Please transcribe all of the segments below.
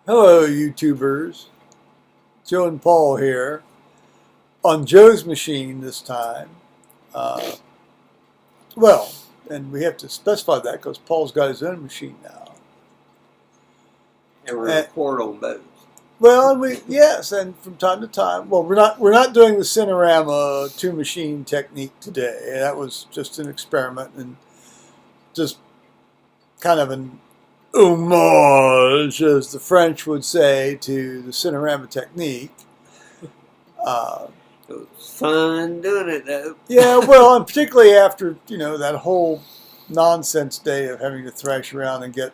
Hello, YouTubers. Joe and Paul here on Joe's machine this time. Uh, well, and we have to specify that because Paul's got his own machine now. And we're in portal mode. Well, yes, and from time to time. Well, we're not doing the Cinerama two machine technique today. That was just an experiment and just kind of an homage, as the French would say, to the Cinerama technique. It was fun doing it though. Yeah, well, and particularly after, that whole nonsense day of having to thrash around and get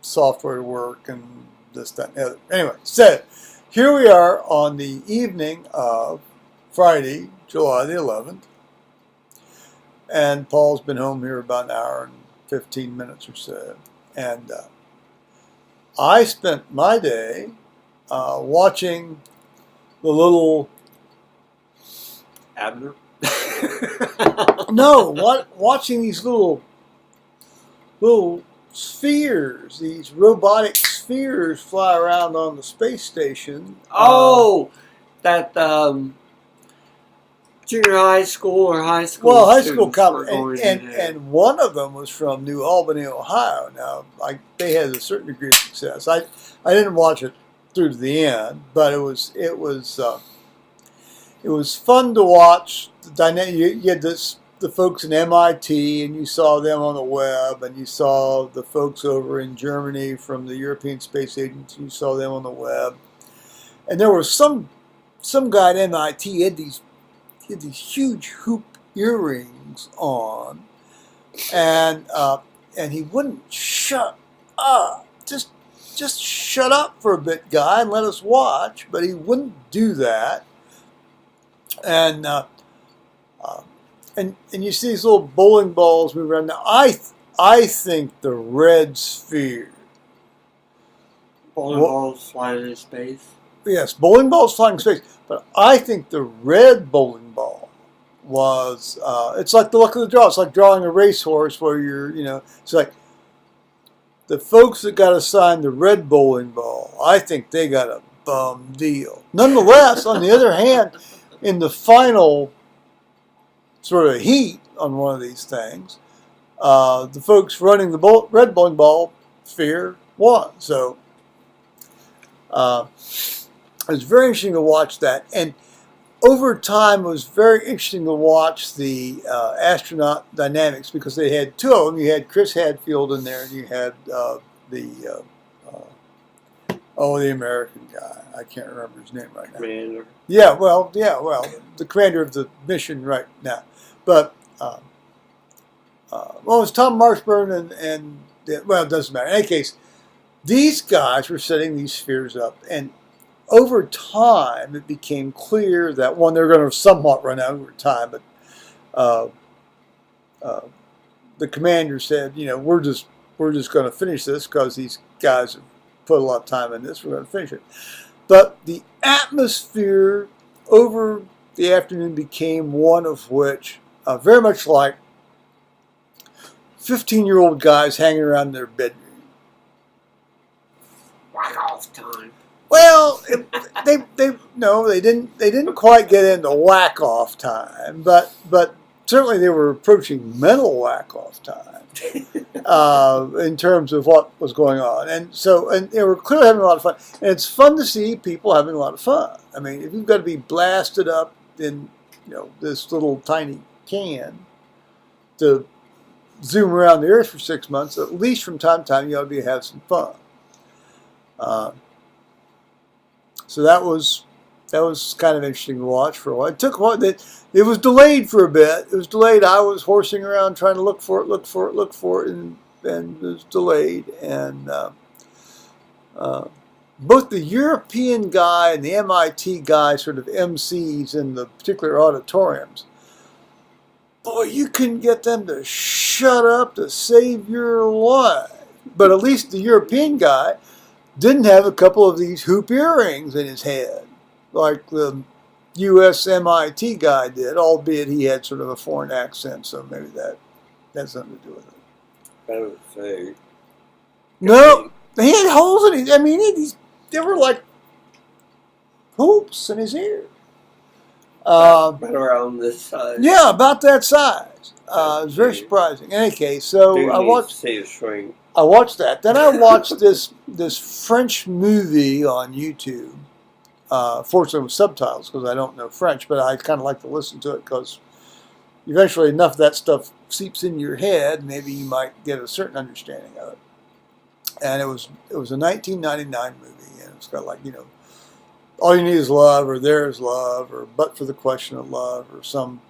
software to work and this, that, and the other. Anyway, so here we are on the evening of Friday, July the 11th. And Paul's been home here about an hour and 15 minutes or so. And I spent my day watching the little... Abner? No, watching these little spheres, these robotic spheres fly around on the space station. Oh, that junior high school or high school. Well, high school college, and one of them was from New Albany, Ohio. Now, they had a certain degree of success. I didn't watch it through to the end, but it was fun to watch. The dynamic. You had the folks in MIT, and you saw them on the web, and you saw the folks over in Germany from the European Space Agency. You saw them on the web, and there was some guy at MIT. He had these huge hoop earrings on, and he wouldn't shut up. Just shut up for a bit, guy, and let us watch. But he wouldn't do that. And you see these little bowling balls move around. Now, I think the red sphere. Bowling balls flying in space. Yes, bowling balls flying in space. But I think the red bowling ball was. It's like the luck of the draw. It's like drawing a racehorse where it's like the folks that got assigned the red bowling ball. I think they got a bum deal. Nonetheless, on the other hand, in the final sort of heat on one of these things, the folks running the red bowling ball sphere won. So it was very interesting to watch that. And over time, it was very interesting to watch the astronaut dynamics because they had two of them. You had Chris Hadfield in there, and you had the American guy. I can't remember his name right now. Commander. Yeah, well, the commander of the mission right now. But, it was Tom Marshburn and it doesn't matter. In any case, these guys were setting these spheres up. And over time, it became clear that, one, they're going to somewhat run out over time. But the commander said, we're just going to finish this because these guys have put a lot of time in this. We're going to finish it. But the atmosphere over the afternoon became one of which, very much like 15-year-old guys hanging around in their bedroom. Whack off time. Well, they didn't quite get into whack off time, but certainly they were approaching mental whack off time. In terms of what was going on. And they were clearly having a lot of fun. And it's fun to see people having a lot of fun. I mean, if you've got to be blasted up in, this little tiny can to zoom around the Earth for 6 months, at least from time to time you ought to have some fun. So that was kind of interesting to watch for a while. It was delayed for a bit. It was delayed. I was horsing around trying to look for it, and it was delayed. And both the European guy and the MIT guy sort of MCs in the particular auditoriums. Boy, you couldn't get them to shut up to save your life. But at least the European guy didn't have a couple of these hoop earrings in his head, like the U.S. MIT guy did, albeit he had sort of a foreign accent, so maybe that has something to do with it. I would say. No, he had holes in his. I mean, there were like hoops in his ear. Right around this size. Yeah, about that size. It was very surprising. In any case, so I watched. See a shrink. I watched that. Then I watched this French movie on YouTube. Fortunately, with subtitles because I don't know French, but I kind of like to listen to it because eventually enough of that stuff seeps in your head. Maybe you might get a certain understanding of it. And it was a 1999 movie, and it's got like, you know, all you need is love, or there is love, or but for the question of love, or some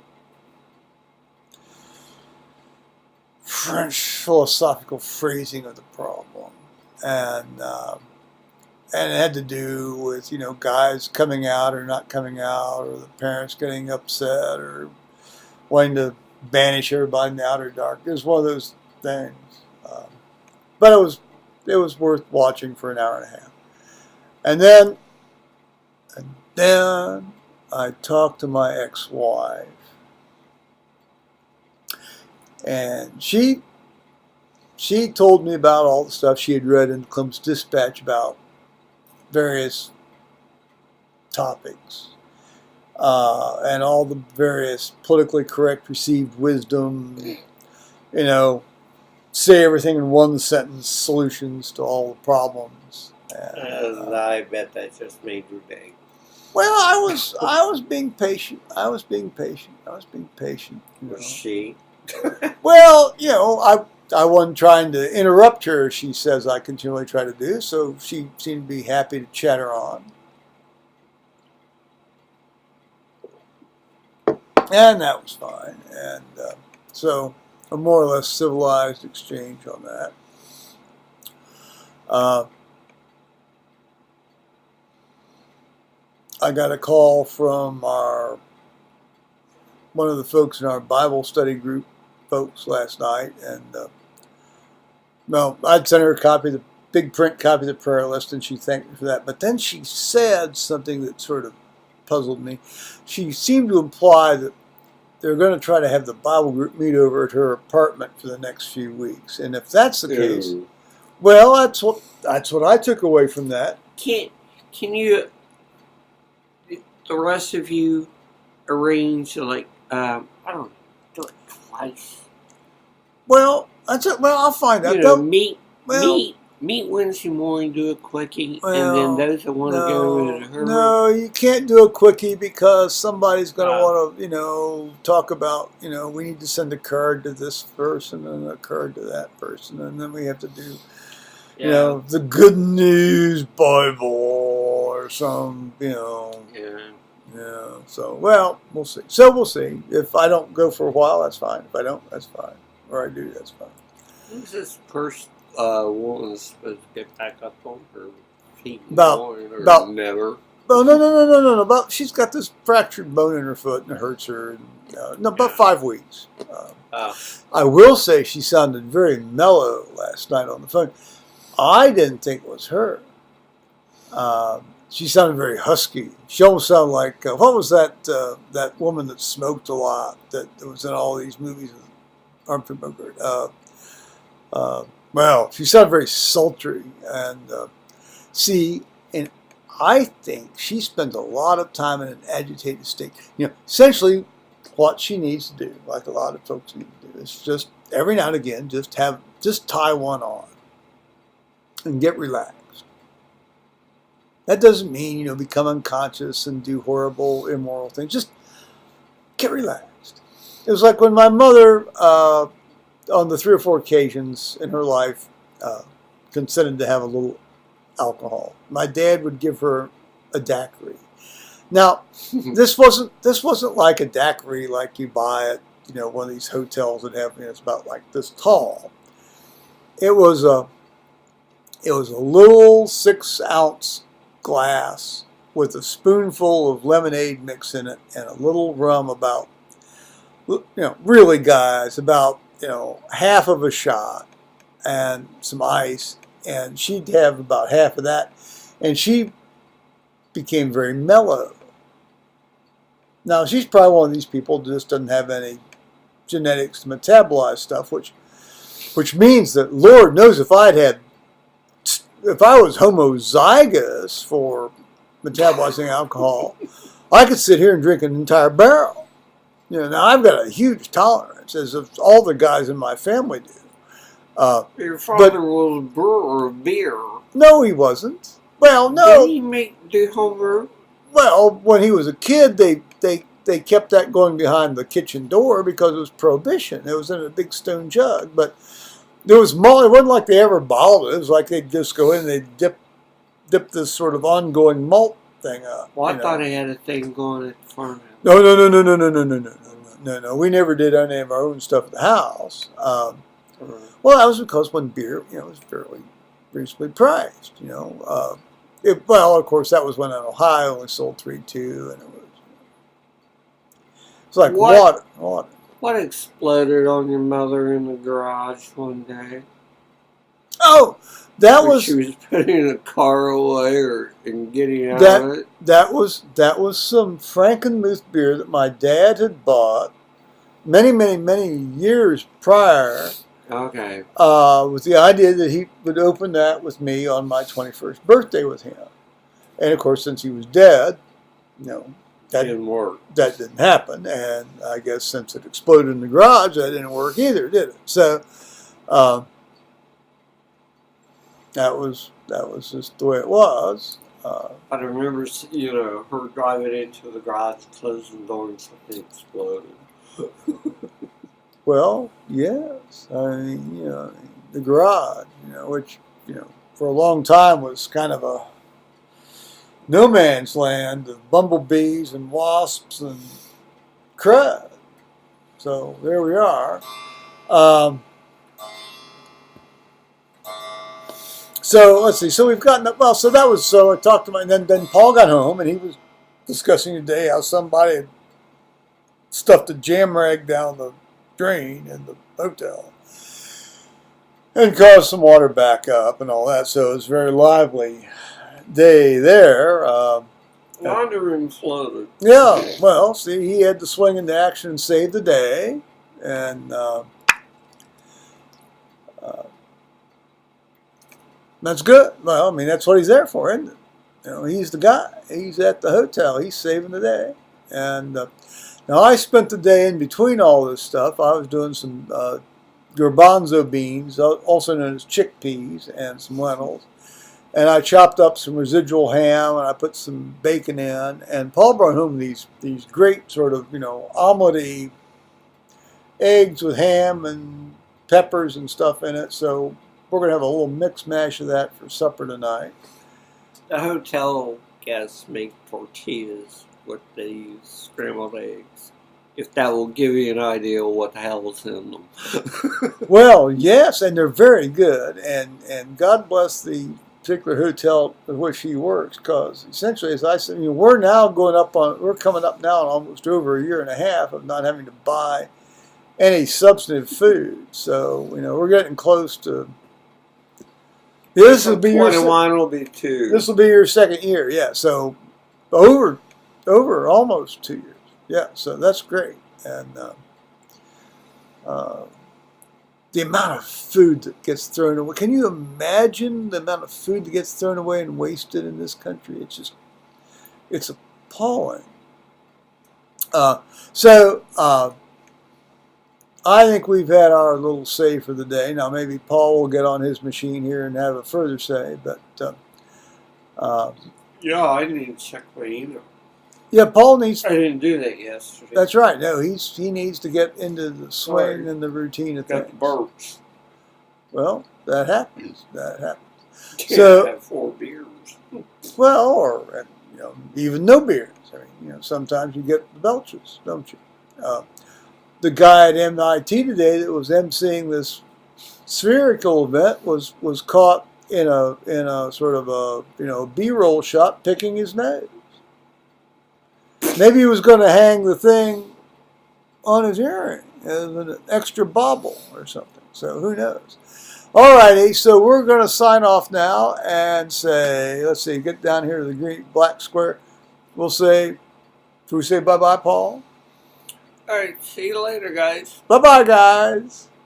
French philosophical phrasing of the problem, and it had to do with, you know, guys coming out or not coming out, or the parents getting upset, or wanting to banish everybody in the outer dark. It was one of those things, but it was worth watching for an hour and a half, and then I talked to my ex-wife. And she told me about all the stuff she had read in Clem's Dispatch about various topics, and all the various politically correct received wisdom, you know, say everything in one sentence solutions to all the problems. And I bet that just made your day. Well, I was being patient. I was being patient. You know. Was she? Well, you know, I wasn't trying to interrupt her, she says I continually try to do, so she seemed to be happy to chatter on. And that was fine. And so a more or less civilized exchange on that. I got a call from one of the folks in our Bible study group folks last night, and well, I'd sent her a copy, the big print copy of the prayer list, and she thanked me for that. But then she said something that sort of puzzled me. She seemed to imply that they're going to try to have the Bible group meet over at her apartment for the next few weeks, and if that's the case, well, that's what I took away from that. Can you, the rest of you, arrange to, like, I don't know, do it twice? Well, that's it. Well, I'll find out. You know, meet Wednesday morning, do a quickie, and then those that want to go to her. No, you can't do a quickie because somebody's going to want to, you know, talk about, you know, we need to send a card to this person and a card to that person, and then we have to do, you know, the Good News Bible or some, you know. Yeah. So, well, we'll see. If I don't go for a while, that's fine. If I don't, that's fine. Or I do, that's fine. Who's this first woman supposed to get back up on her feet? About never. Oh, no. About, she's got this fractured bone in her foot and it hurts her. And, about 5 weeks. I will say she sounded very mellow last night on the phone. I didn't think it was her. She sounded very husky. She almost sounded like, what was that woman that smoked a lot that was in all these movies with Humphrey Bogart? Well, she sounded very sultry. And and I think she spends a lot of time in an agitated state. You know, essentially what she needs to do, like a lot of folks need to do, is just every now and again just tie one on and get relaxed. That doesn't mean, you know, become unconscious and do horrible, immoral things. Just get relaxed. It was like when my mother, on the 3 or 4 occasions in her life, consented to have a little alcohol. My dad would give her a daiquiri. Now, this wasn't like a daiquiri like you buy at, you know, one of these hotels that have, you know, it's about like this tall. It was a little 6-ounce glass with a spoonful of lemonade mix in it and a little rum, about, you know, really, guys, about, you know, half of a shot and some ice, and she'd have about half of that, and she became very mellow. Now, she's probably one of these people who just doesn't have any genetics to metabolize stuff, which means that Lord knows if I'd had if I was homozygous for metabolizing alcohol, I could sit here and drink an entire barrel. Now I've got a huge tolerance, as of all the guys in my family do. Your father was a brewer of beer. No, he wasn't. Well, Did no. he do homebrew? Well, when he was a kid, they kept that going behind the kitchen door because it was prohibition. It was in a big stone jug, but there was malt. It wasn't like they ever bottled it. It was like they'd just go in and they'd dip this sort of ongoing malt thing up. Well, I thought he had a thing going at the farmhouse. No. We never did any of our own stuff at the house. Well, that was because when beer, was fairly reasonably priced. Well, of course, that was when in Ohio we sold 3.2, and it's like water. What exploded on your mother in the garage one day? Oh, that was she was putting a car away and getting out of it. That was some Frankenmuth beer that my dad had bought many years prior. Okay. With the idea that he would open that with me on my 21st birthday with him, and of course, since he was dead, that didn't work. That didn't happen, and I guess since it exploded in the garage, that didn't work either, did it? So that was just the way it was. I remember, her driving into the garage, closing the door, and something exploded. Well, yes. I mean, the garage, which, for a long time was kind of a no man's land of bumblebees and wasps and crud. So there we are. So let's see. So we've gotten up. Well, so I talked to and then Paul got home and he was discussing today how somebody had stuffed a jam rag down the drain in the hotel and caused some water back up and all that. So it was a very lively day there. Laundry room flooded. Yeah, well, see, he had to swing into action and save the day, and that's good. Well, I mean, that's what he's there for, isn't it? He's the guy. He's at the hotel. He's saving the day. And now I spent the day in between all this stuff. I was doing some garbanzo beans, also known as chickpeas, and some lentils. And I chopped up some residual ham, and I put some bacon in. And Paul brought home these great sort of, omelette-y eggs with ham and peppers and stuff in it. So we're going to have a little mix mash of that for supper tonight. The hotel guests make tortillas, what they use, scrambled eggs. If that will give you an idea of what the hell is in them. Well, yes, and they're very good. And God bless the particular hotel in which he works, because essentially, as I said, we're coming up now on almost over a year and a half of not having to buy any substantive food. So, we're getting close to. This will be 21 will be 2. This will be your second year, yeah. So over almost 2 years, yeah. So that's great, and the amount of food that gets thrown away. Can you imagine the amount of food that gets thrown away and wasted in this country? It's appalling. I think we've had our little say for the day. Now, maybe Paul will get on his machine here and have a further say, but yeah, I need to check my email. Yeah, Paul needs. I didn't do that yesterday. That's right. No, he needs to get into the swing and the routine of things. Got the burps. Well, that happens. That happens. Can't So have 4 beers. Well, or even no beers. I mean, sometimes you get the belches, don't you? The guy at MIT today that was emceeing this spherical event was caught in a sort of a B-roll shot picking his nose. Maybe he was going to hang the thing on his earring as an extra bauble or something. So who knows? All righty, so we're going to sign off now and say, let's see, get down here to the green black square. We'll say, should we say bye-bye, Paul? All right, see you later, guys. Bye-bye, guys.